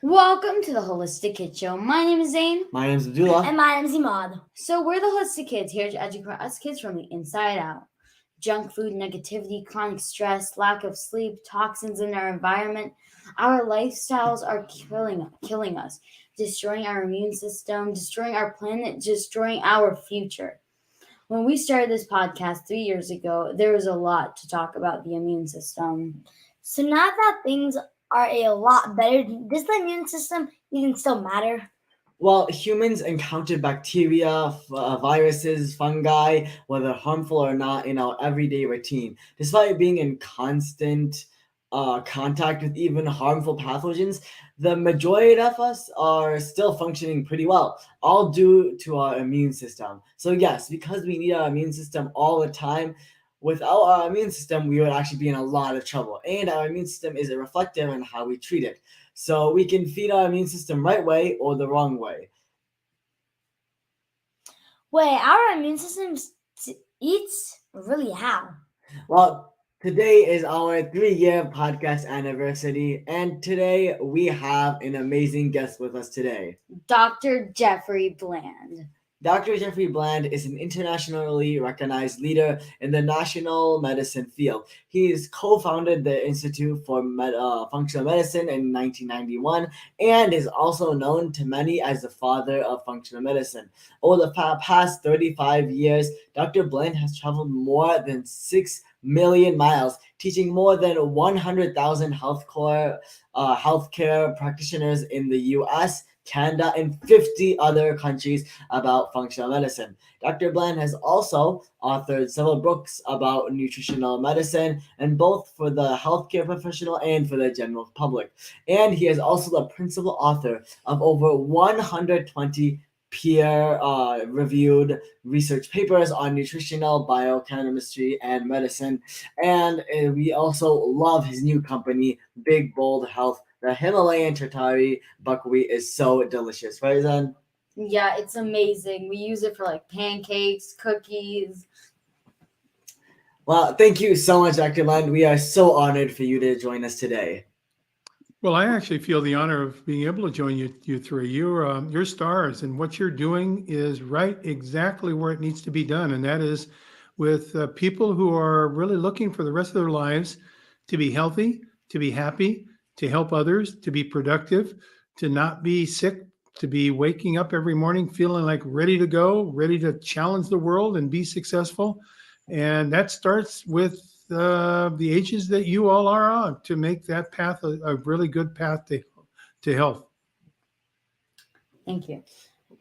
Welcome to the Holistic Kid Show. My name is Zane. My name is Abdullah. And my name is Imad. So we're the Holistic Kids here to educate us kids from the inside out. Junk food, negativity, chronic stress, lack of sleep, toxins in our environment. Our lifestyles are killing us, destroying our immune system, destroying our planet, destroying our future. When we started this podcast 3 years ago, there was a lot to talk about the immune system. So now that things are a lot better, does the immune system even still matter? Well, humans encounter bacteria, viruses, fungi, whether harmful or not, in our everyday routine. Despite being in constant contact with even harmful pathogens, the majority of us are still functioning pretty well, all due to our immune system. So yes, because we need our immune system all the time, without our immune system, we would actually be in a lot of trouble. And our immune system is reflective in how we treat it. So we can feed our immune system right way or the wrong way. Wait, our immune system eats? Really, how? Well, today is our 3-year podcast anniversary, and today we have an amazing guest with us today. Dr. Jeffery Bland. Dr. Jeffery Bland is an internationally recognized leader in the national medicine field. He has co-founded the Institute for Functional Medicine in 1991 and is also known to many as the father of functional medicine. Over the past 35 years, Dr. Bland has traveled more than 6 million miles, teaching more than 100,000 healthcare practitioners in the U.S., Canada, and 50 other countries about functional medicine. Dr. Bland has also authored several books about nutritional medicine, and both for the healthcare professional and for the general public. And he is also the principal author of over 120 peer-reviewed research papers on nutritional biochemistry and medicine. And we also love his new company, Big Bold Health. The Himalayan Tartari buckwheat is so delicious, right, Zen? Yeah, it's amazing. We use it for like pancakes, cookies. Well, thank you so much, Dr. Bland. We are so honored for you to join us today. Well, I actually feel the honor of being able to join you three. You're stars, and what you're doing is right exactly where it needs to be done, and that is with people who are really looking for the rest of their lives to be healthy, to be happy, to help others, to be productive, to not be sick, to be waking up every morning feeling like ready to go, ready to challenge the world and be successful. And that starts with the ages that you all are on to make that path a really good path to health. Thank you.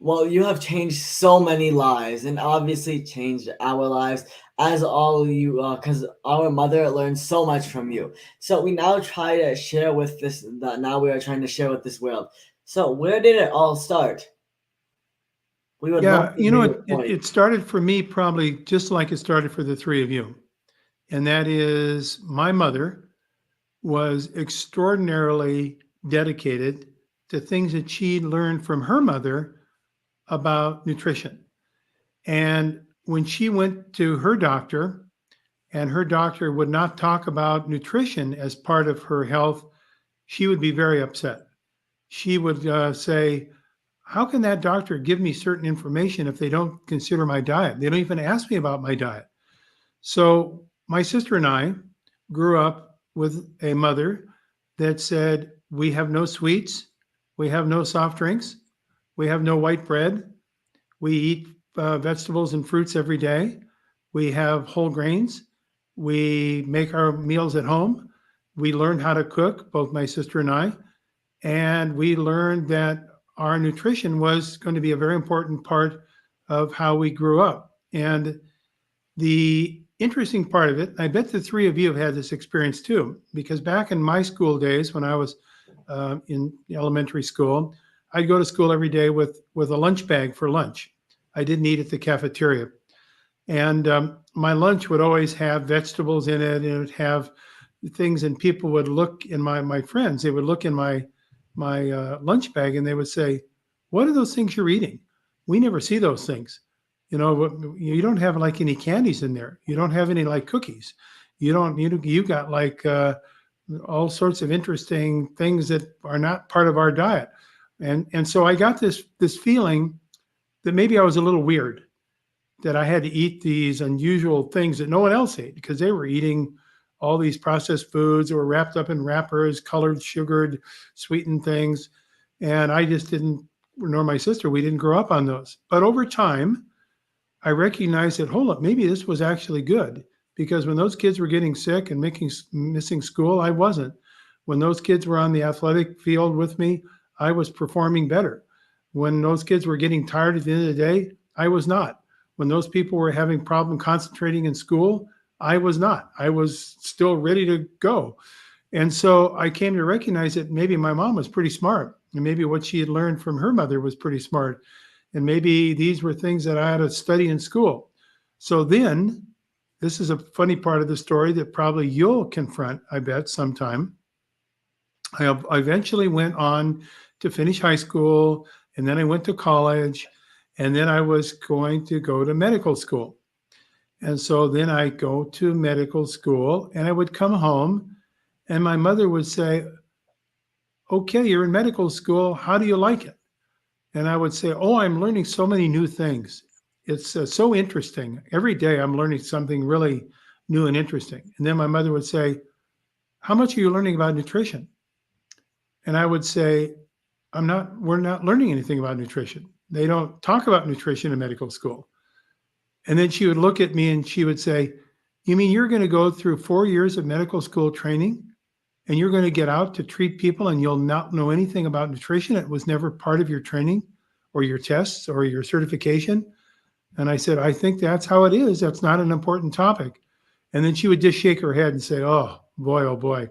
Well, you have changed so many lives and obviously changed our lives as all of you, because our mother learned so much from you. So we now try to share with this, now we are trying to share with this world. So where did it all start? We would love to hear your point. It started for me probably just like it started for the three of you. And that is my mother was extraordinarily dedicated to things that she'd learned from her mother about nutrition. And when she went to her doctor, and her doctor would not talk about nutrition as part of her health, she would be very upset. She would say, how can that doctor give me certain information if they don't consider my diet? They don't even ask me about my diet. So my sister and I grew up with a mother that said, we have no sweets, we have no soft drinks, we have no white bread. We eat vegetables and fruits every day. We have whole grains. We make our meals at home. We learned how to cook, both my sister and I. And we learned that our nutrition was going to be a very important part of how we grew up. And the interesting part of it, I bet the three of you have had this experience too, because back in my school days, when I was in elementary school, I'd go to school every day with a lunch bag for lunch. I didn't eat at the cafeteria. And my lunch would always have vegetables in it, and it would have things, and people would look in my friends, they would look in my lunch bag and they would say, what are those things you're eating? We never see those things. You know, you don't have like any candies in there. You don't have any like cookies. You got like all sorts of interesting things that are not part of our diet. And so I got this feeling that maybe I was a little weird, that I had to eat these unusual things that no one else ate because they were eating all these processed foods that were wrapped up in wrappers, colored, sugared, sweetened things. And I just didn't, nor my sister, we didn't grow up on those. But over time, I recognized that, hold up, maybe this was actually good, because when those kids were getting sick and missing school, I wasn't. When those kids were on the athletic field with me, I was performing better. When those kids were getting tired at the end of the day, I was not. When those people were having problem concentrating in school, I was not. I was still ready to go. And so I came to recognize that maybe my mom was pretty smart, and maybe what she had learned from her mother was pretty smart. And maybe these were things that I had to study in school. So then, this is a funny part of the story that probably you'll confront, I bet, sometime. I eventually went on to finish high school, and then I went to college, and then I was going to go to medical school. And so then I go to medical school, and I would come home, and my mother would say, okay, you're in medical school. How do you like it? And I would say, oh, I'm learning so many new things. It's so interesting. Every day I'm learning something really new and interesting. And then my mother would say, how much are you learning about nutrition? And I would say, we're not learning anything about nutrition. They don't talk about nutrition in medical school. And then she would look at me and she would say, you mean you're going to go through 4 years of medical school training and you're going to get out to treat people and you'll not know anything about nutrition? It was never part of your training or your tests or your certification. And I said, I think that's how it is. That's not an important topic. And then she would just shake her head and say, oh boy, oh boy.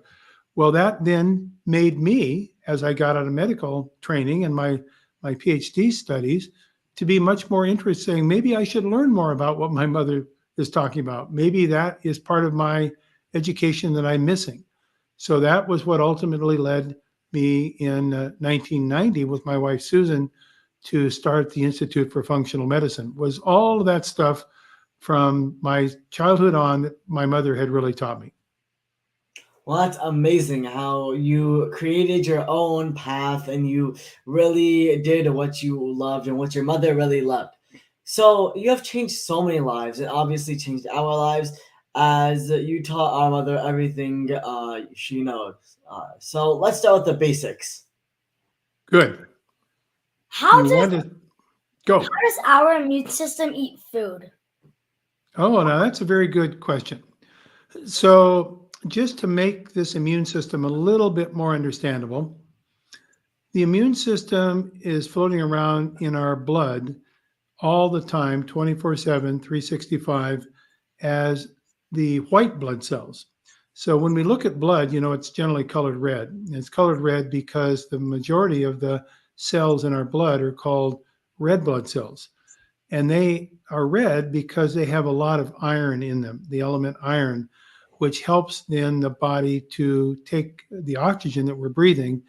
Well, that then made me, as I got out of medical training and my PhD studies, to be much more interested, saying maybe I should learn more about what my mother is talking about. Maybe that is part of my education that I'm missing. So that was what ultimately led me in 1990 with my wife, Susan, to start the Institute for Functional Medicine. Was all of that stuff from my childhood on that my mother had really taught me. Well, that's amazing how you created your own path and you really did what you loved and what your mother really loved. So you have changed so many lives. It obviously changed our lives as you taught our mother everything she knows. So let's start with the basics. Good. How You does want to go? how does our immune system eat food? Oh, now that's a very good question. So just to make this immune system a little bit more understandable, the immune system is floating around in our blood all the time, 24/7, 365, as the white blood cells. So when we look at blood, it's generally colored red. It's colored red because the majority of the cells in our blood are called red blood cells. And they are red because they have a lot of iron in them, the element iron, which helps then the body to take the oxygen that we're breathing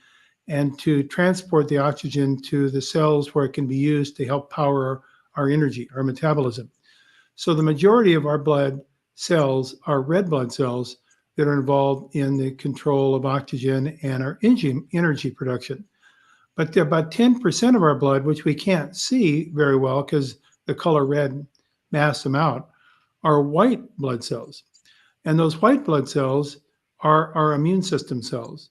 and to transport the oxygen to the cells where it can be used to help power our energy, our metabolism. So the majority of our blood cells are red blood cells that are involved in the control of oxygen and our energy production. But about 10% of our blood, which we can't see very well because the color red masks them out, are white blood cells. And those white blood cells are our immune system cells.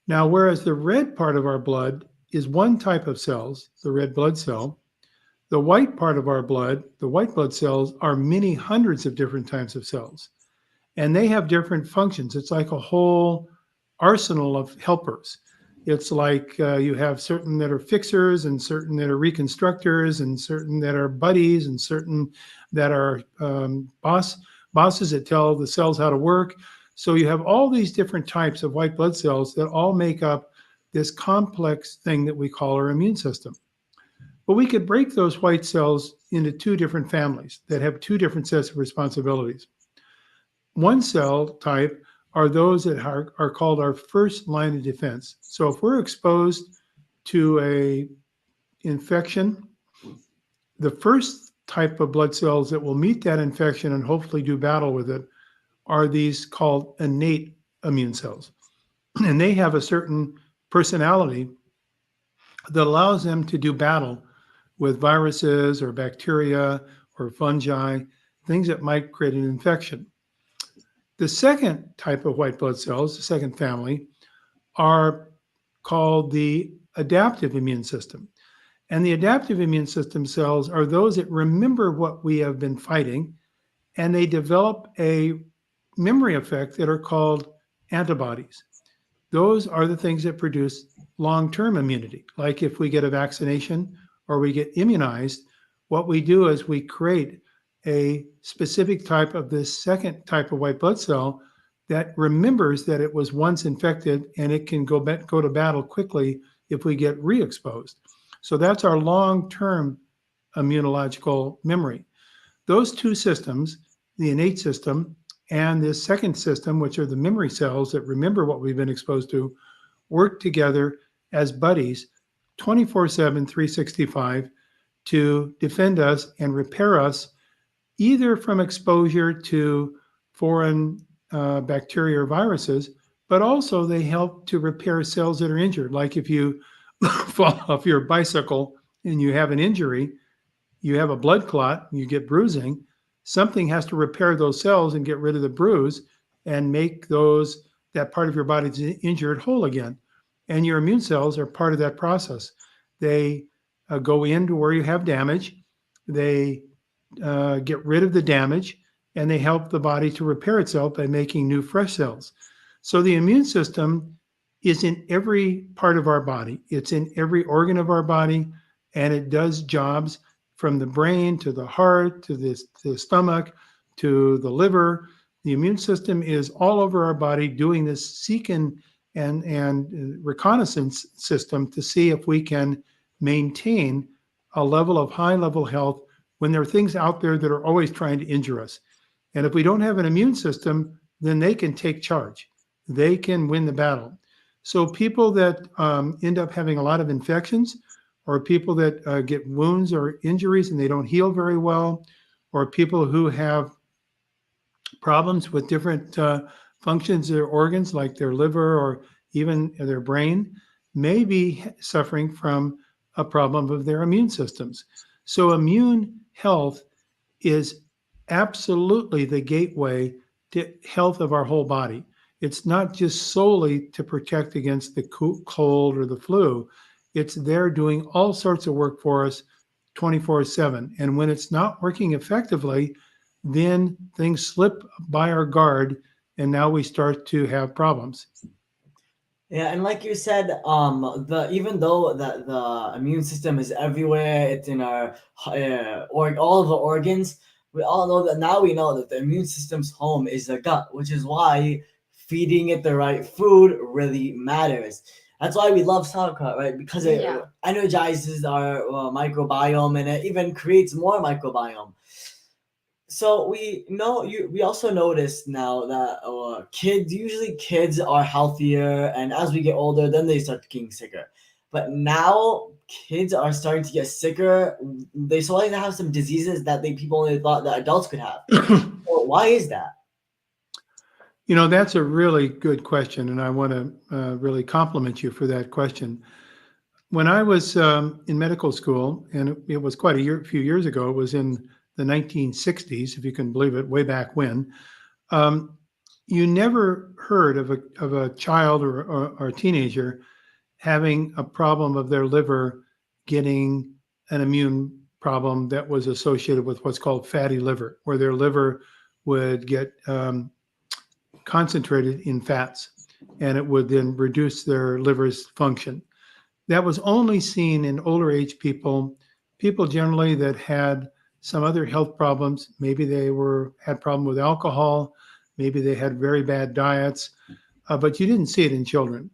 Now, whereas the red part of our blood is one type of cells, the red blood cell, the white part of our blood, the white blood cells, are many hundreds of different types of cells. And they have different functions. It's like a whole arsenal of helpers. It's like you have certain that are fixers and certain that are reconstructors and certain that are buddies and certain that are bosses that tell the cells how to work. So you have all these different types of white blood cells that all make up this complex thing that we call our immune system. But we could break those white cells into two different families that have two different sets of responsibilities. One cell type are those that are called our first line of defense. So if we're exposed to a infection, the first type of blood cells that will meet that infection and hopefully do battle with it are these called innate immune cells. and they have a certain personality that allows them to do battle with viruses or bacteria or fungi, things that might create an infection. The second type of white blood cells, the second family, are called the adaptive immune system. And the adaptive immune system cells are those that remember what we have been fighting, and they develop a memory effect that are called antibodies. Those are the things that produce long-term immunity. Like if we get a vaccination or we get immunized, what we do is we create a specific type of this second type of white blood cell that remembers that it was once infected, and it can go to battle quickly if we get re-exposed. So that's our long-term immunological memory. Those two systems, the innate system and this second system, which are the memory cells that remember what we've been exposed to, work together as buddies 24/7, 365 to defend us and repair us either from exposure to foreign bacteria or viruses, but also they help to repair cells that are injured. Like if you fall off your bicycle and you have an injury, you have a blood clot, you get bruising, something has to repair those cells and get rid of the bruise and make that part of your body that's injured whole again. And your immune cells are part of that process. They go into where you have damage, they get rid of the damage, and they help the body to repair itself by making new fresh cells. So the immune system is in every part of our body. It's in every organ of our body, and it does jobs from the brain to the heart to the stomach to the liver. The immune system is all over our body doing this seek and reconnaissance system to see if we can maintain a level of high-level health when there are things out there that are always trying to injure us. And if we don't have an immune system, then they can take charge. They can win the battle. So people that end up having a lot of infections, or people that get wounds or injuries and they don't heal very well, or people who have problems with different functions of their organs, like their liver or even their brain, may be suffering from a problem of their immune systems. So immune health is absolutely the gateway to health of our whole body. It's not just solely to protect against the cold or the flu. It's there doing all sorts of work for us 24/7. And when it's not working effectively, then things slip by our guard, and now we start to have problems. Yeah, and like you said, even though the immune system is everywhere, it's in our or all of the organs. We all know that now. We know that the immune system's home is the gut, which is why feeding it the right food really matters. That's why we love sauerkraut, right? Because it energizes our microbiome, and it even creates more microbiome. So we also notice now that kids are healthier, and as we get older, then they start getting sicker. But now kids are starting to get sicker. They starting to have some diseases that people only thought that adults could have. So why is that? That's a really good question, and I want to really compliment you for that question. When I was in medical school, and it was quite a few years ago, it was in the 1960s, if you can believe it, way back when, you never heard of a child or a teenager having a problem of their liver getting an immune problem that was associated with what's called fatty liver, where their liver would get concentrated in fats, and it would then reduce their liver's function. That was only seen in older age people generally that had some other health problems. Maybe they had problem with alcohol, maybe they had very bad diets, but you didn't see it in children.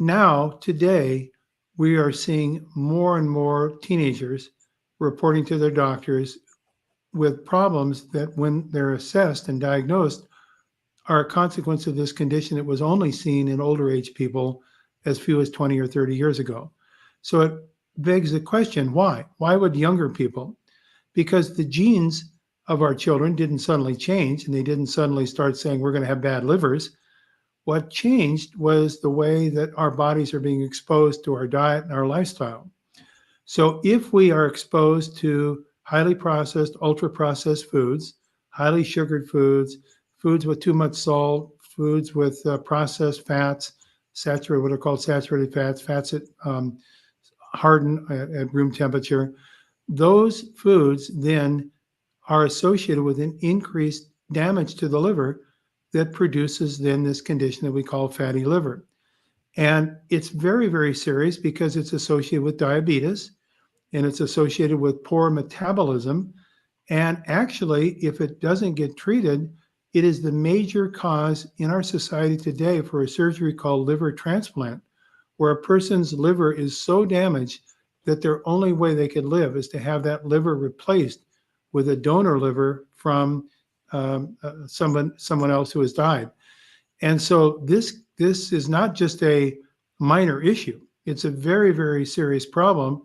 Now, today, we are seeing more and more teenagers reporting to their doctors with problems that, when they're assessed and diagnosed, are a consequence of this condition that was only seen in older age people as few as 20 or 30 years ago. So it begs the question, why? Why would younger people? Because the genes of our children didn't suddenly change, and they didn't suddenly start saying we're going to have bad livers. What changed was the way that our bodies are being exposed to our diet and our lifestyle. So if we are exposed to highly processed, ultra processed foods, highly sugared foods, foods with too much salt, foods with processed fats, saturated, what are called saturated fats, fats that harden at room temperature, those foods then are associated with an increased damage to the liver that produces then this condition that we call fatty liver. And it's very, very serious because it's associated with diabetes and it's associated with poor metabolism. And actually, if it doesn't get treated, it is the major cause in our society today for a surgery called liver transplant, where a person's liver is so damaged that their only way they could live is to have that liver replaced with a donor liver from someone else who has died. And so this is not just a minor issue. It's a very, very serious problem.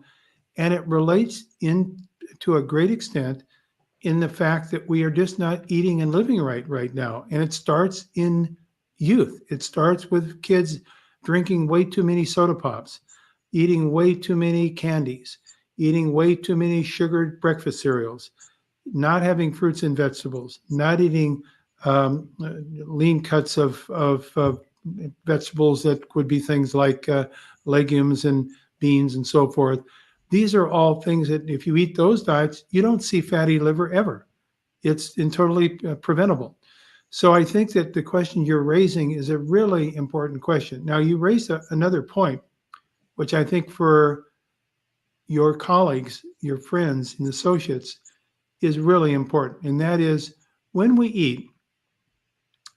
And it relates in to a great extent in the fact that we are just not eating and living right now. And it starts in youth. It starts with kids drinking way too many soda pops, eating way too many candies, eating way too many sugared breakfast cereals, not having fruits and vegetables, not eating lean cuts of vegetables that would be things like legumes and beans and so forth. These are all things that if you eat those diets, you don't see fatty liver ever. It's totally preventable. So I think that the question you're raising is a really important question. Now, you raised another point, which I think for your colleagues, your friends, and associates is really important. And that is when we eat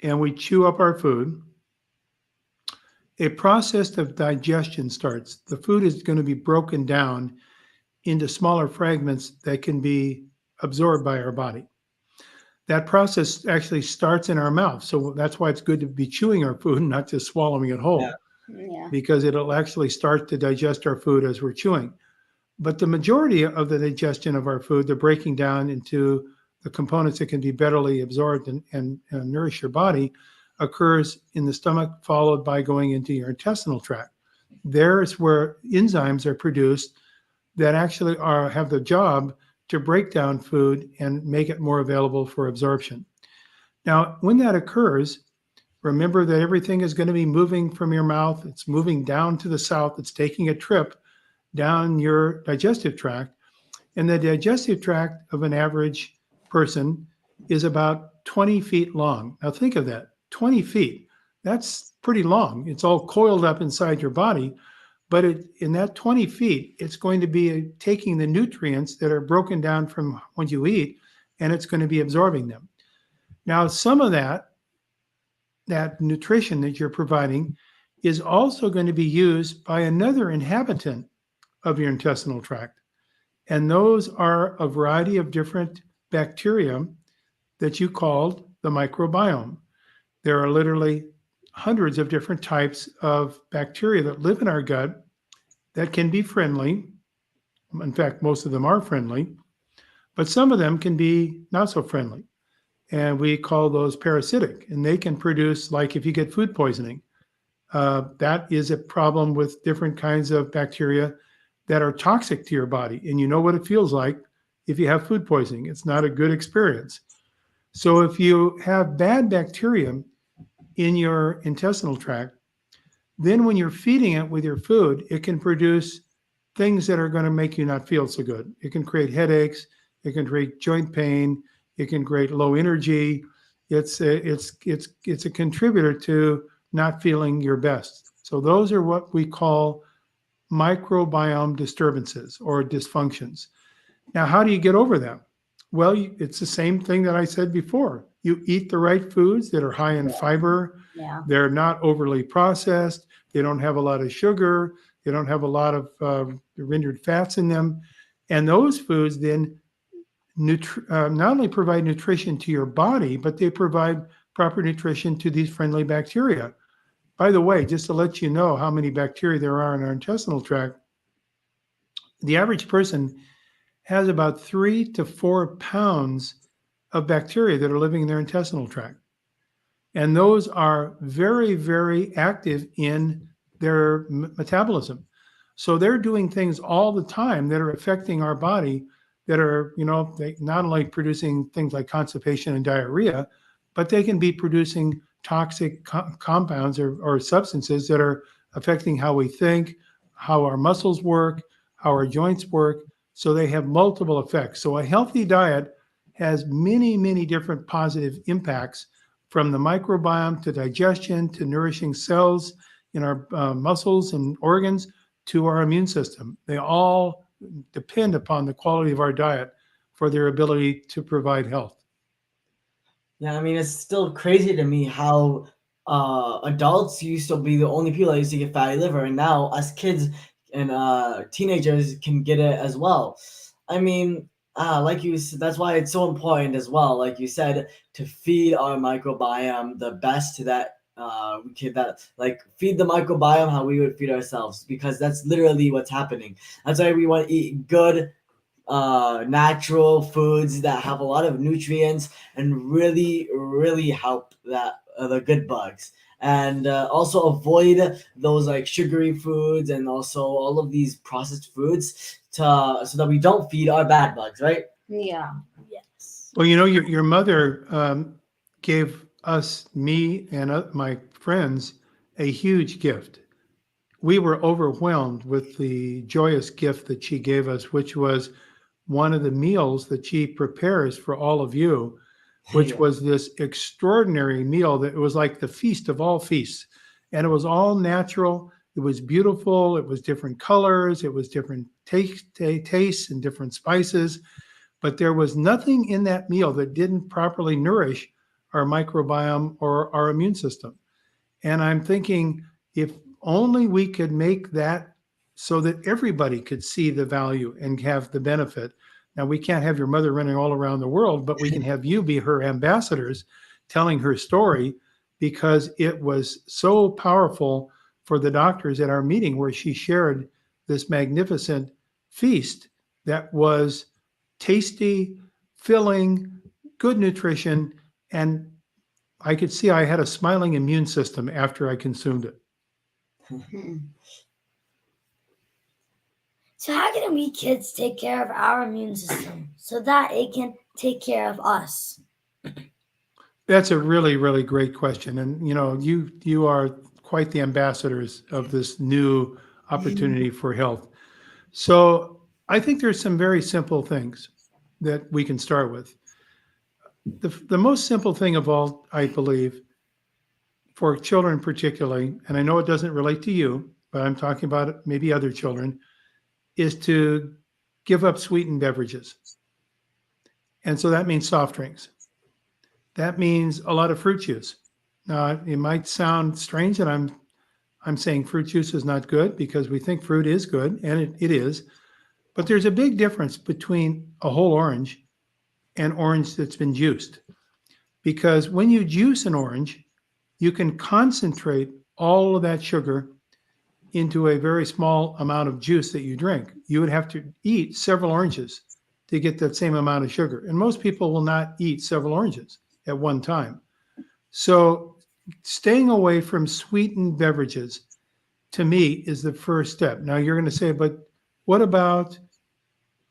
and we chew up our food, a process of digestion starts. The food is going to be broken down into smaller fragments that can be absorbed by our body. That process actually starts in our mouth. So that's why it's good to be chewing our food and not just swallowing it whole, Yeah. because it'll actually start to digest our food as we're chewing. But the majority of the digestion of our food, the breaking down into the components that can be betterly absorbed and nourish your body, occurs in the stomach, followed by going into your intestinal tract. There's where enzymes are produced that actually have the job to break down food and make it more available for absorption. Now, when that occurs, remember that everything is going to be moving from your mouth. It's moving down to the south. It's taking a trip down your digestive tract. And the digestive tract of an average person is about 20 feet long. Now, think of that 20 feet. That's pretty long. It's all coiled up inside your body. But in that 20 feet, it's going to be taking the nutrients that are broken down from what you eat, and it's going to be absorbing them. Now, some of that nutrition that you're providing is also going to be used by another inhabitant of your intestinal tract. And those are a variety of different bacteria that you called the microbiome. There are literally hundreds of different types of bacteria that live in our gut that can be friendly. In fact, most of them are friendly, but some of them can be not so friendly. And we call those parasitic, and they can produce, like if you get food poisoning, that is a problem with different kinds of bacteria that are toxic to your body. And you know what it feels like if you have food poisoning. It's not a good experience. So if you have bad bacteria in your intestinal tract, then when you're feeding it with your food, it can produce things that are going to make you not feel so good. It can create headaches. It can create joint pain. It can create low energy. It's a contributor to not feeling your best. So those are what we call microbiome disturbances or dysfunctions. Now, how do you get over them? Well, it's the same thing that I said before. You eat the right foods that are high in fiber. Yeah. They're not overly processed. They don't have a lot of sugar. They don't have a lot of rendered fats in them. And those foods then not only provide nutrition to your body, but they provide proper nutrition to these friendly bacteria. By the way, just to let you know how many bacteria there are in our intestinal tract, the average person has about 3 to 4 pounds of bacteria that are living in their intestinal tract. And those are very, very active in their metabolism. So they're doing things all the time that are affecting our body that are, they not only producing things like constipation and diarrhea, but they can be producing toxic compounds or substances that are affecting how we think, how our muscles work, how our joints work. So they have multiple effects. So a healthy diet has many, many different positive impacts, from the microbiome to digestion to nourishing cells in our muscles and organs to our immune system. They all depend upon the quality of our diet for their ability to provide health. Yeah, I mean, it's still crazy to me how adults used to be the only people that used to get fatty liver, and now us kids and teenagers can get it as well. I mean, like you said, that's why it's so important as well, like you said, to feed our microbiome the best that we can, that like feed the microbiome how we would feed ourselves, because that's literally what's happening. That's why we want to eat good natural foods that have a lot of nutrients and really help that the good bugs, and also avoid those like sugary foods and also all of these processed foods so that we don't feed our bad bugs, right? Yeah. Yes. Well, your mother gave us, me and my friends, a huge gift. We were overwhelmed with the joyous gift that she gave us, which was one of the meals that she prepares for all of you, which Yeah. was this extraordinary meal that was like the feast of all feasts. And it was all natural. It was beautiful. It was different colors. It was different tastes and different spices. But there was nothing in that meal that didn't properly nourish our microbiome or our immune system. And I'm thinking, if only we could make that so that everybody could see the value and have the benefit. Now, we can't have your mother running all around the world, but we can have you be her ambassadors telling her story, because it was so powerful for the doctors at our meeting where she shared this magnificent feast that was tasty, filling, good nutrition, and I could see I had a smiling immune system after I consumed it. Hmm. So how can we kids take care of our immune system so that it can take care of us? That's a really, really great question. And you are quite the ambassadors of this new opportunity for health. So I think there's some very simple things that we can start with. The most simple thing of all, I believe, for children particularly, and I know it doesn't relate to you, but I'm talking about maybe other children, is to give up sweetened beverages. And so that means soft drinks. That means a lot of fruit juice. Now, it might sound strange that I'm saying fruit juice is not good, because we think fruit is good, and it is. But there's a big difference between a whole orange and orange that's been juiced. Because when you juice an orange, you can concentrate all of that sugar into a very small amount of juice that you drink. You would have to eat several oranges to get that same amount of sugar. And most people will not eat several oranges at one time. So staying away from sweetened beverages, to me, is the first step. Now you're going to say, but what about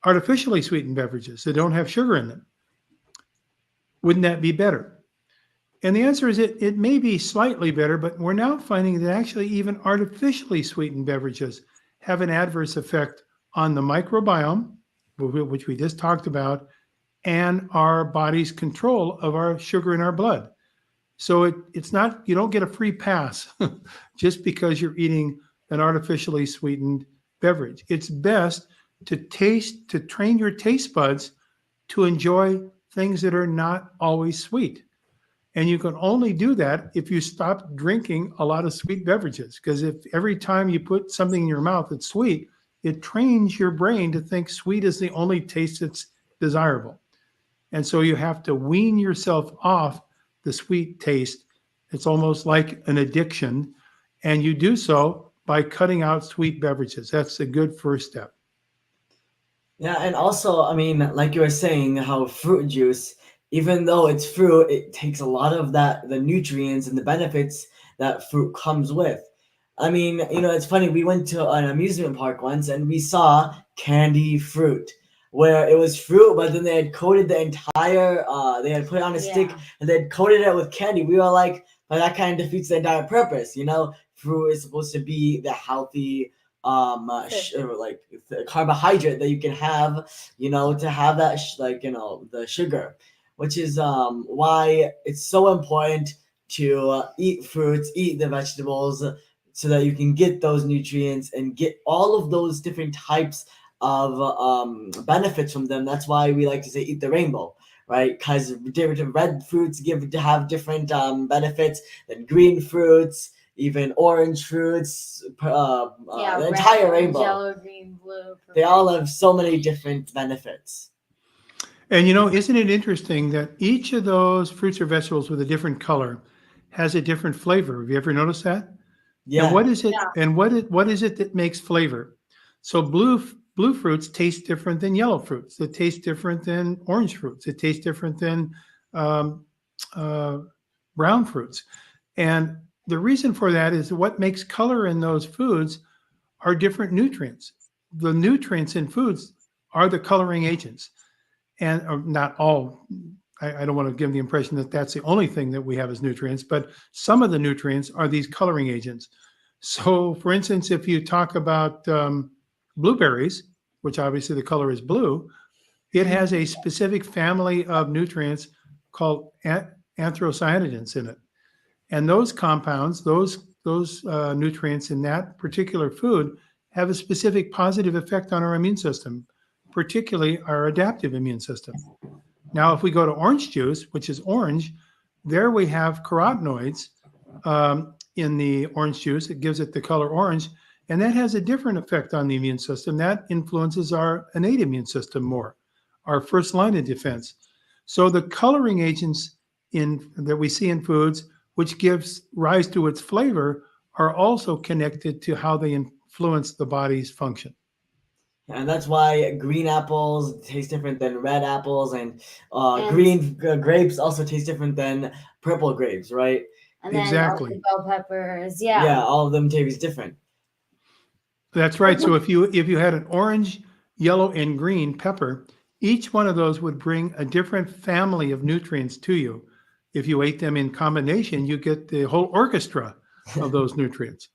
artificially sweetened beverages that don't have sugar in them? Wouldn't that be better? And the answer is it may be slightly better, but we're now finding that actually even artificially sweetened beverages have an adverse effect on the microbiome, which we just talked about, and our body's control of our sugar in our blood. So it's not, you don't get a free pass just because you're eating an artificially sweetened beverage. It's best to train your taste buds to enjoy things that are not always sweet. And you can only do that if you stop drinking a lot of sweet beverages. Because if every time you put something in your mouth that's sweet, it trains your brain to think sweet is the only taste that's desirable. And so you have to wean yourself off the sweet taste. It's almost like an addiction. And you do so by cutting out sweet beverages. That's a good first step. Yeah, and also, I mean, like you were saying, how fruit juice even though it's fruit, it takes a lot of the nutrients and the benefits that fruit comes with. I mean, it's funny. We went to an amusement park once and we saw candy fruit, where it was fruit, but then they had coated the entire. They had put it on a stick Yeah. and they had coated it with candy. We were like, but that kind of defeats the entire purpose. Fruit is supposed to be the healthy, like carbohydrate that you can have. To have that the sugar, which is why it's so important to eat fruits, eat the vegetables, so that you can get those nutrients and get all of those different types of benefits from them. That's why we like to say eat the rainbow, right? Because different red fruits have different benefits than green fruits, even orange fruits, Yeah, the red, entire orange, rainbow. yellow, green, blue. They all purple. have so many different benefits. And isn't it interesting that each of those fruits or vegetables with a different color has a different flavor? Have you ever noticed that? And Yeah. what is it? And what is it that makes flavor? So blue fruits taste different than yellow fruits. It tastes different than orange fruits. It tastes different than um, uh, brown fruits. And the reason for that is what makes color in those foods are different nutrients. The nutrients in foods are the coloring agents, and not all. I don't want to give the impression that that's the only thing that we have as nutrients, but some of the nutrients are these coloring agents. So, for instance, if you talk about blueberries, which obviously the color is blue, it has a specific family of nutrients called anthocyanidins in it, and those compounds, those nutrients in that particular food, have a specific positive effect on our immune system, particularly our adaptive immune system. Now, if we go to orange juice, which is orange, there we have carotenoids in the orange juice. It gives it the color orange, and that has a different effect on the immune system. That influences our innate immune system more, our first line of defense. So the coloring agents that we see in foods, which gives rise to its flavor, are also connected to how they influence the body's function. And that's why green apples taste different than red apples, and And green grapes also taste different than purple grapes, right? and then also Exactly. bell peppers. Yeah, Yeah. all of them taste different. That's right. So if you had an orange, yellow, and green pepper, each one of those would bring a different family of nutrients to you. If you ate them in combination, you get the whole orchestra of those nutrients.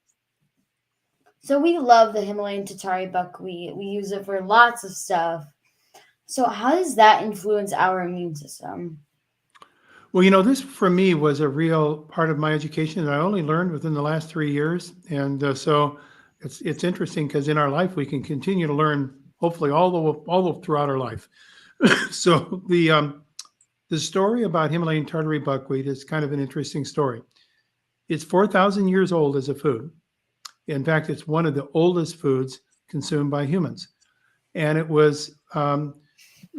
So we love the Himalayan Tatari buckwheat. We use it for lots of stuff. So how does that influence our immune system? Well, this for me was a real part of my education that I only learned within the last 3 years, and so it's interesting because in our life we can continue to learn, hopefully all throughout our life. So the story about Himalayan Tartary buckwheat is kind of an interesting story. It's 4,000 years old as a food. In fact, it's one of the oldest foods consumed by humans, and it was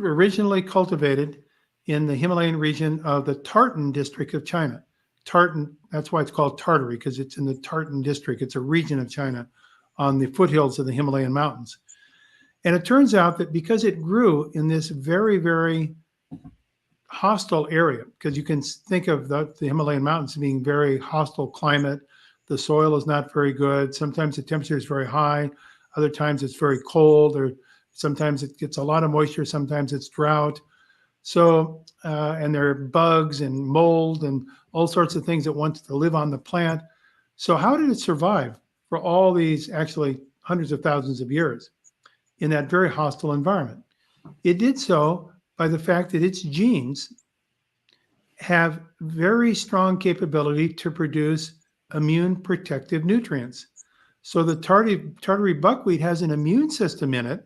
originally cultivated in the Himalayan region of the Tartan district of China. Tartan, that's why it's called Tartary, because it's in the Tartan district. It's a region of China on the foothills of the Himalayan mountains. And it turns out that because it grew in this very, very hostile area, because you can think of the Himalayan mountains being very hostile climate. The soil is not very good. Sometimes the temperature is very high. Other times it's very cold, or sometimes it gets a lot of moisture. Sometimes it's drought. So, and there are bugs and mold and all sorts of things that want to live on the plant. So how did it survive for all these actually hundreds of thousands of years in that very hostile environment? It did so by the fact that its genes have very strong capability to produce immune protective nutrients. So the tartary buckwheat has an immune system in it,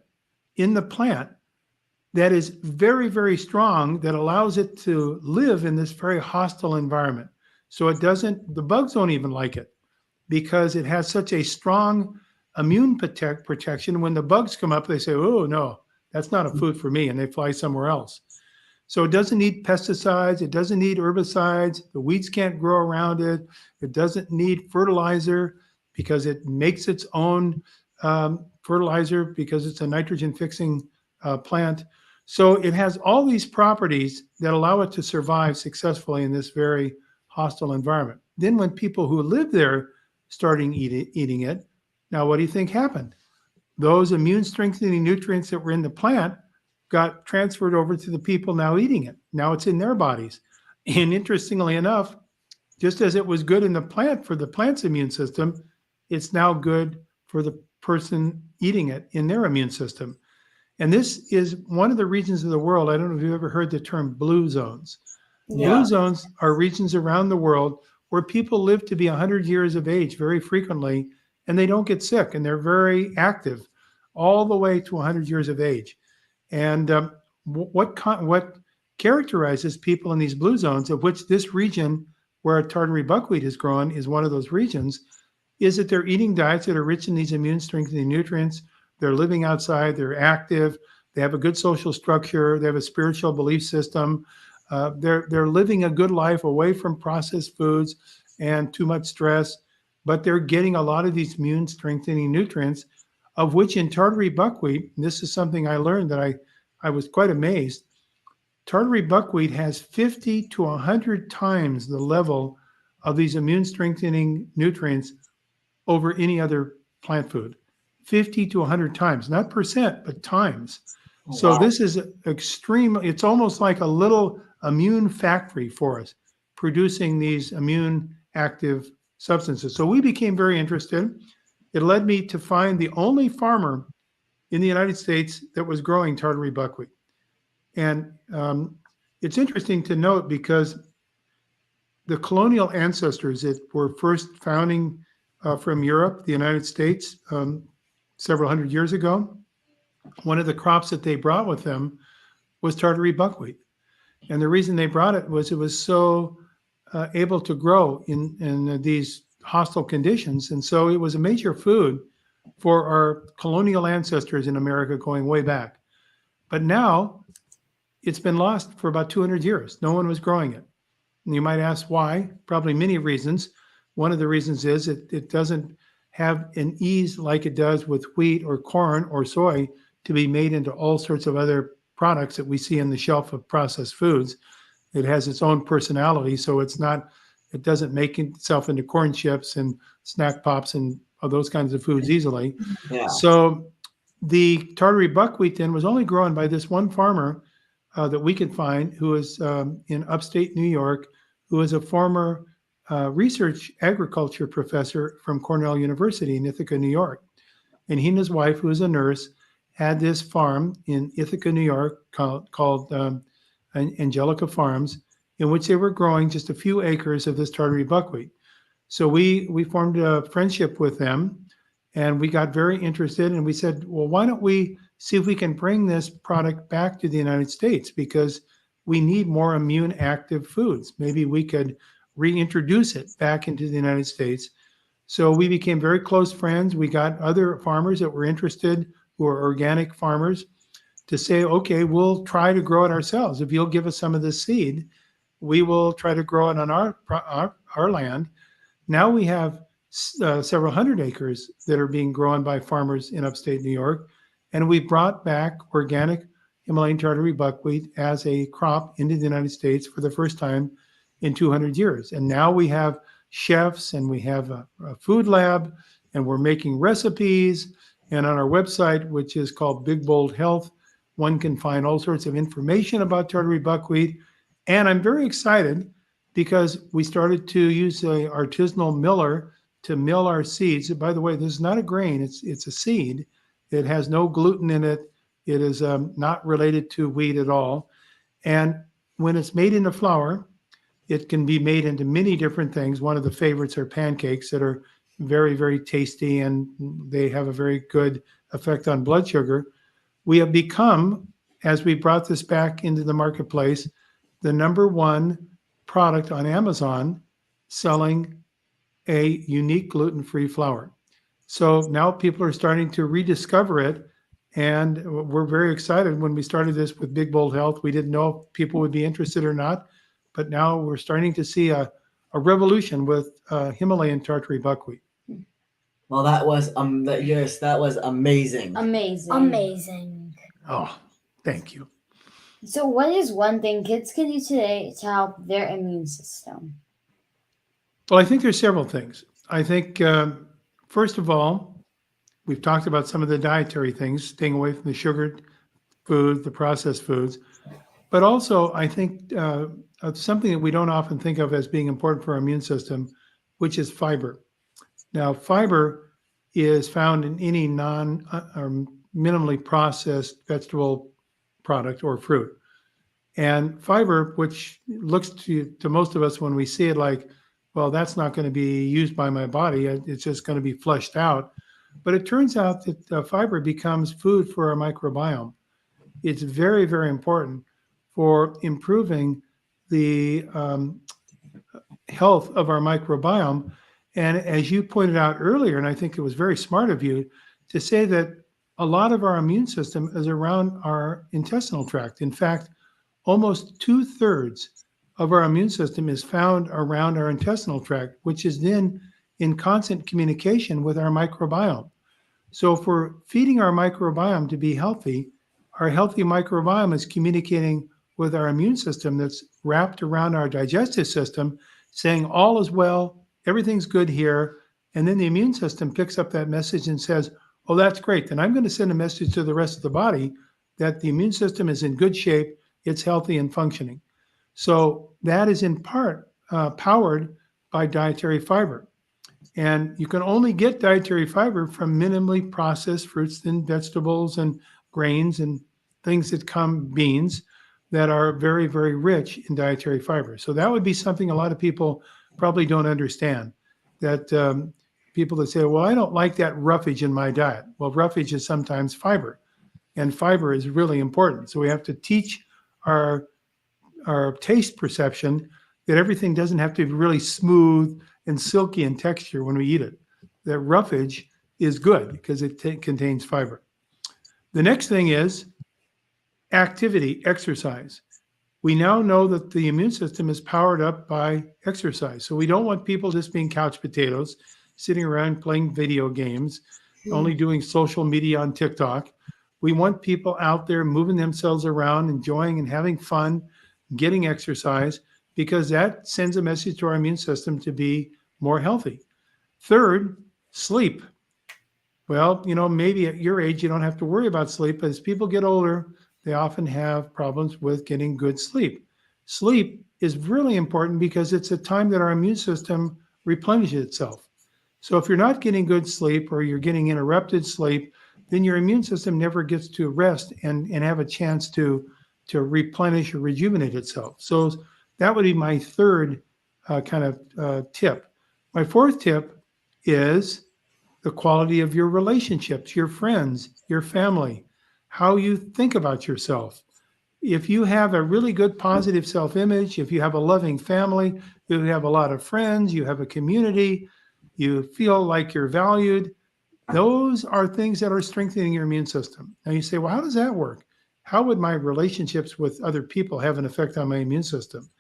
in the plant, that is very, very strong, that allows it to live in this very hostile environment. So the bugs don't even like it because it has such a strong immune protection. When the bugs come up, they say, oh, no, that's not a food for me, and they fly somewhere else. So it doesn't need pesticides. It doesn't need herbicides. The weeds can't grow around it. It doesn't need fertilizer because it makes its own fertilizer because it's a nitrogen fixing plant. So it has all these properties that allow it to survive successfully in this very hostile environment. Then when people who live there starting eating it, now what do you think happened? Those immune strengthening nutrients that were in the plant got transferred over to the people now eating it. Now it's in their bodies. And interestingly enough, just as it was good in the plant for the plant's immune system, it's now good for the person eating it in their immune system. And this is one of the regions of the world. I don't know if you've ever heard the term blue zones. Yeah. Blue zones are regions around the world where people live to be 100 years of age very frequently, and they don't get sick, and they're very active all the way to 100 years of age. And what characterizes people in these blue zones, of which this region where tartary buckwheat is grown is one of those regions, is that they're eating diets that are rich in these immune strengthening nutrients. They're living outside, they're active, they have a good social structure, they have a spiritual belief system. They're living a good life away from processed foods and too much stress, but they're getting a lot of these immune strengthening nutrients, of which in tartary buckwheat, and this is something I learned that I was quite amazed, tartary buckwheat has 50 to 100 times the level of these immune strengthening nutrients over any other plant food. 50 to 100 times, not percent, but times. So Wow. this is extreme. It's almost like a little immune factory for us, producing these immune active substances. So we became very interested. It led me to find the only farmer in the United States that was growing tartary buckwheat. And it's interesting to note because the colonial ancestors that were first founding from Europe, the United States, several hundred years ago, one of the crops that they brought with them was tartary buckwheat. And the reason they brought it was so able to grow in these hostile conditions. And so it was a major food for our colonial ancestors in America going way back. But now it's been lost for about 200 years. No one was growing it. And you might ask why. Probably many reasons. One of the reasons is it doesn't have an ease like it does with wheat or corn or soy to be made into all sorts of other products that we see in the shelf of processed foods. It has its own personality, so it doesn't make itself into corn chips and snack pops and those kinds of foods easily. Yeah. So the tartary buckwheat then was only grown by this one farmer that we could find, who is in upstate New York, who is a former research agriculture professor from Cornell University in Ithaca, New York. And he and his wife, who is a nurse, had this farm in Ithaca, New York called Angelica Farms, in which they were growing just a few acres of this tartary buckwheat. So we formed a friendship with them, and we got very interested, and we said, well, why don't we see if we can bring this product back to the United States, because we need more immune active foods. Maybe we could reintroduce it back into the United States. So we became very close friends. We got other farmers that were interested, who are organic farmers, to say, okay, we'll try to grow it ourselves. If you'll give us some of the seed, we will try to grow it on our land. Now we have several hundred acres that are being grown by farmers in upstate New York. And we brought back organic Himalayan tartary buckwheat as a crop into the United States for the first time in 200 years. And now we have chefs, and we have a food lab, and we're making recipes. And on our website, which is called Big Bold Health, one can find all sorts of information about tartary buckwheat. And I'm very excited because we started to use an artisanal miller to mill our seeds. By the way, this is not a grain, it's a seed. It has no gluten in it. It is not related to wheat at all. And when it's made into flour, it can be made into many different things. One of the favorites are pancakes that are very, very tasty, and they have a very good effect on blood sugar. We have become, as we brought this back into the marketplace, the #1 product on Amazon selling a unique gluten-free flour. So now people are starting to rediscover it, and we're very excited. When we started this with Big Bold Health, we didn't know if people would be interested or not, but now we're starting to see a revolution with Himalayan tartary buckwheat. Well, that was yes, that was amazing. Amazing. Amazing. Oh, thank you. So, what is one thing kids can do today to help their immune system? Well, I think there's several things. I think, first of all, we've talked about some of the dietary things, staying away from the sugared foods, the processed foods. But also, I think something that we don't often think of as being important for our immune system, which is fiber. Now, fiber is found in any non or minimally processed vegetable product or fruit. And fiber, which looks to most of us when we see it like, well, that's not going to be used by my body, it's just going to be flushed out. But it turns out that fiber becomes food for our microbiome. It's very, very important for improving the health of our microbiome. And as you pointed out earlier, and I think it was very smart of you to say that a lot of our immune system is around our intestinal tract. In fact, almost 2/3 of our immune system is found around our intestinal tract, which is then in constant communication with our microbiome. So if we're feeding our microbiome to be healthy, our healthy microbiome is communicating with our immune system that's wrapped around our digestive system, saying all is well, everything's good here. And then the immune system picks up that message and says, oh, that's great. Then I'm going to send a message to the rest of the body that the immune system is in good shape, it's healthy and functioning. So that is in part powered by dietary fiber. And you can only get dietary fiber from minimally processed fruits and vegetables and grains and things that come, beans, that are very, very rich in dietary fiber. So that would be something a lot of people probably don't understand. That people that say, well, I don't like that roughage in my diet. Well, roughage is sometimes fiber, and fiber is really important. So we have to teach our taste perception that everything doesn't have to be really smooth and silky in texture when we eat it. That roughage is good because it contains fiber. The next thing is activity, exercise. We now know that the immune system is powered up by exercise. So we don't want people just being couch potatoes, sitting around playing video games, only doing social media on TikTok. We want people out there moving themselves around, enjoying and having fun, getting exercise, because that sends a message to our immune system to be more healthy. Third, sleep. Well, maybe at your age, you don't have to worry about sleep, but as people get older, they often have problems with getting good sleep. Sleep is really important because it's a time that our immune system replenishes itself. So if you're not getting good sleep or you're getting interrupted sleep, then your immune system never gets to rest and have a chance to replenish or rejuvenate itself. So that would be my third tip. My fourth tip is the quality of your relationships, your friends, your family, how you think about yourself. If you have a really good positive self-image, if you have a loving family, you have a lot of friends, you have a community, you feel like you're valued, those are things that are strengthening your immune system. Now you say, well, how does that work? How would my relationships with other people have an effect on my immune system?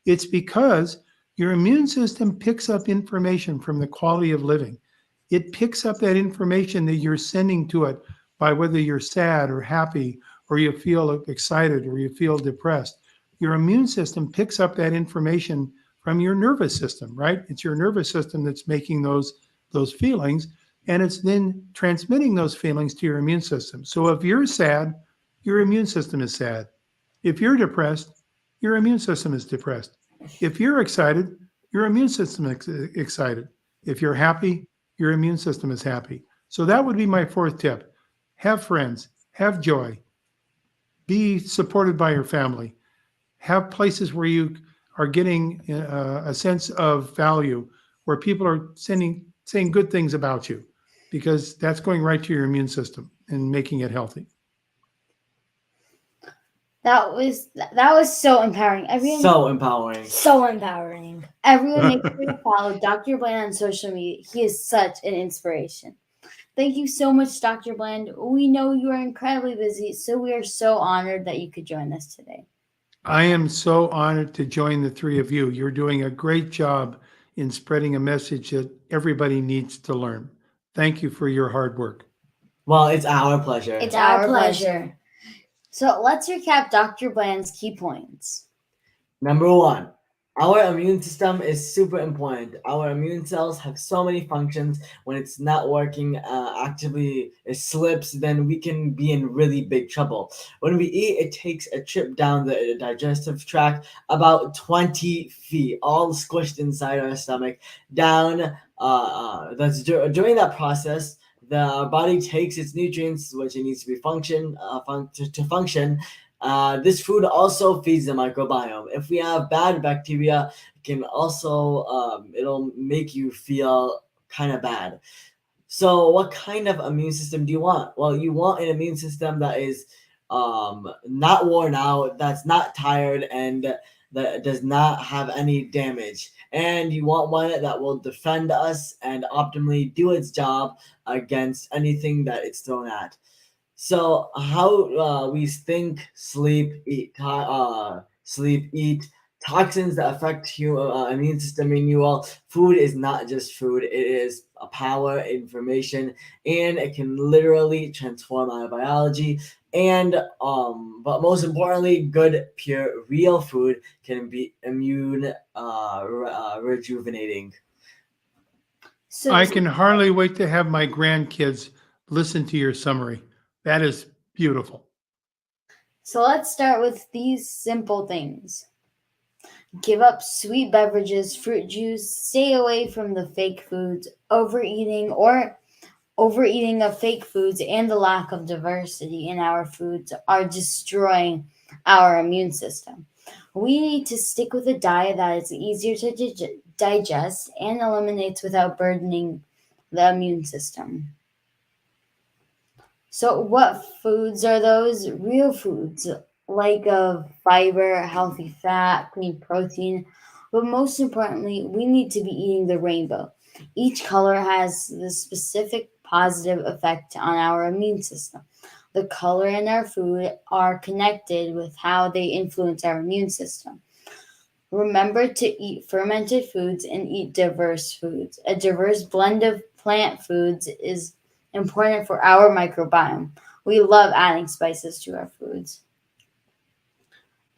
It's because your immune system picks up information from the quality of living. It picks up that information that you're sending to it by whether you're sad or happy, or you feel excited, or you feel depressed. Your immune system picks up that information from your nervous system, right? It's your nervous system that's making those feelings, and it's then transmitting those feelings to your immune system. So if you're sad, your immune system is sad. If you're depressed, your immune system is depressed. If you're excited, your immune system is excited. If you're happy, your immune system is happy. So that would be my fourth tip. Have friends, have joy, be supported by your family, have places where you are getting a sense of value, where people are saying good things about you, because that's going right to your immune system and making it healthy. That was so empowering. So empowering. So empowering. Everyone make sure to follow Dr. Bland on social media. He is such an inspiration. Thank you so much, Dr. Bland. We know you are incredibly busy, so we are so honored that you could join us today. I am so honored to join the three of you. You're doing a great job in spreading a message that everybody needs to learn. Thank you for your hard work. Well, it's our pleasure. It's Our our pleasure. pleasure. So let's recap Dr. Bland's key points. Number one, our immune system is super important. Our immune cells have so many functions. When it's not working actively, it slips, then we can be in really big trouble. When we eat, it takes a trip down the digestive tract about 20 feet, all squished inside our stomach, down. During that process, the body takes its nutrients, which it needs to be to function. This food also feeds the microbiome. If we have bad bacteria, it can also it'll make you feel kind of bad. So, what kind of immune system do you want? Well, you want an immune system that is not worn out, that's not tired, and that does not have any damage. And you want one that will defend us and optimally do its job against anything that it's thrown at. So how we think, sleep, eat, toxins that affect immune system renewal. Food is not just food; it is a power, information, and it can literally transform our biology. And but most importantly, good, pure, real food can be immune rejuvenating. So, I can hardly wait to have my grandkids listen to your summary. That is beautiful. so let's start with these simple things. Give up sweet beverages, fruit juice, stay away from the fake foods, overeating of fake foods, and the lack of diversity in our foods are destroying our immune system. We need to stick with a diet that is easier to digest and eliminates without burdening the immune system. So, what foods are those? Real foods, like fiber, healthy fat, clean protein. But most importantly, we need to be eating the rainbow. Each color has the specific positive effect on our immune system. The color in our food are connected with how they influence our immune system. Remember to eat fermented foods and eat diverse foods. A diverse blend of plant foods is important for our microbiome. We love adding spices to our foods.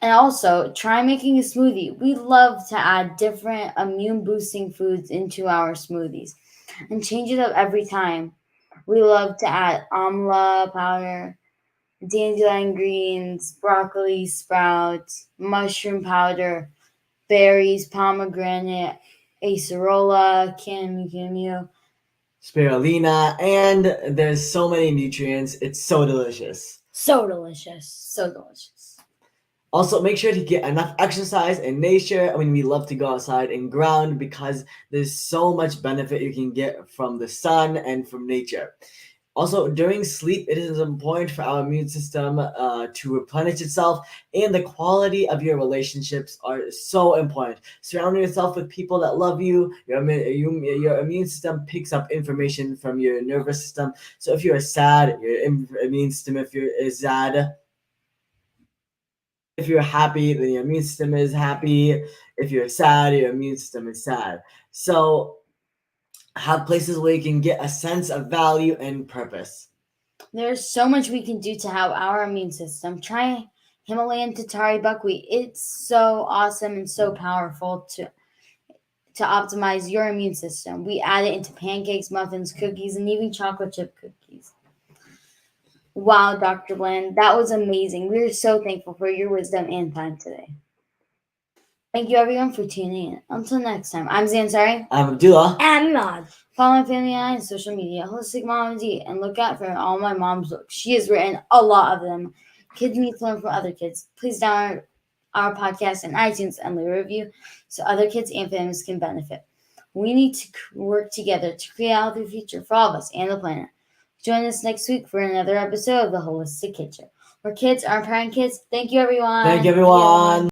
And also, try making a smoothie. We love to add different immune boosting foods into our smoothies and change it up every time. We love to add amla powder, dandelion greens, broccoli sprouts, mushroom powder, berries, pomegranate, acerola, camu, Spirulina, and there's so many nutrients. It's so delicious. So delicious. so delicious. Also, make sure to get enough exercise in nature. I mean, we love to go outside and ground because there's so much benefit you can get from the sun and from nature. Also, during sleep, it is important for our immune system to replenish itself, and the quality of your relationships are so important. Surrounding yourself with people that love you, your immune system picks up information from your nervous system. So if you're sad, your immune system, if you're is sad, if you're happy, then your immune system is happy. If you're sad, your immune system is sad. So have places where you can get a sense of value and purpose. There's so much we can do to help our immune system. Try Himalayan Tatari buckwheat. It's so awesome and so powerful to optimize your immune system. We add it into pancakes, muffins, cookies, and even chocolate chip cookies. Wow, Dr. Bland, that was amazing. We're so thankful for your wisdom and time today. Thank you, everyone, for tuning in. Until next time, I'm Zansari. I'm Abdullah. And Nod. Follow my family on social media, Holistic Mom D, and look out for all my mom's books. She has written a lot of them. Kids need to learn from other kids. Please download our podcast in iTunes and leave a review so other kids and families can benefit. We need to work together to create a healthy future for all of us and the planet. Join us next week for another episode of The Holistic Kitchen, where kids are empowering kids. Thank you, everyone. Thank you, everyone.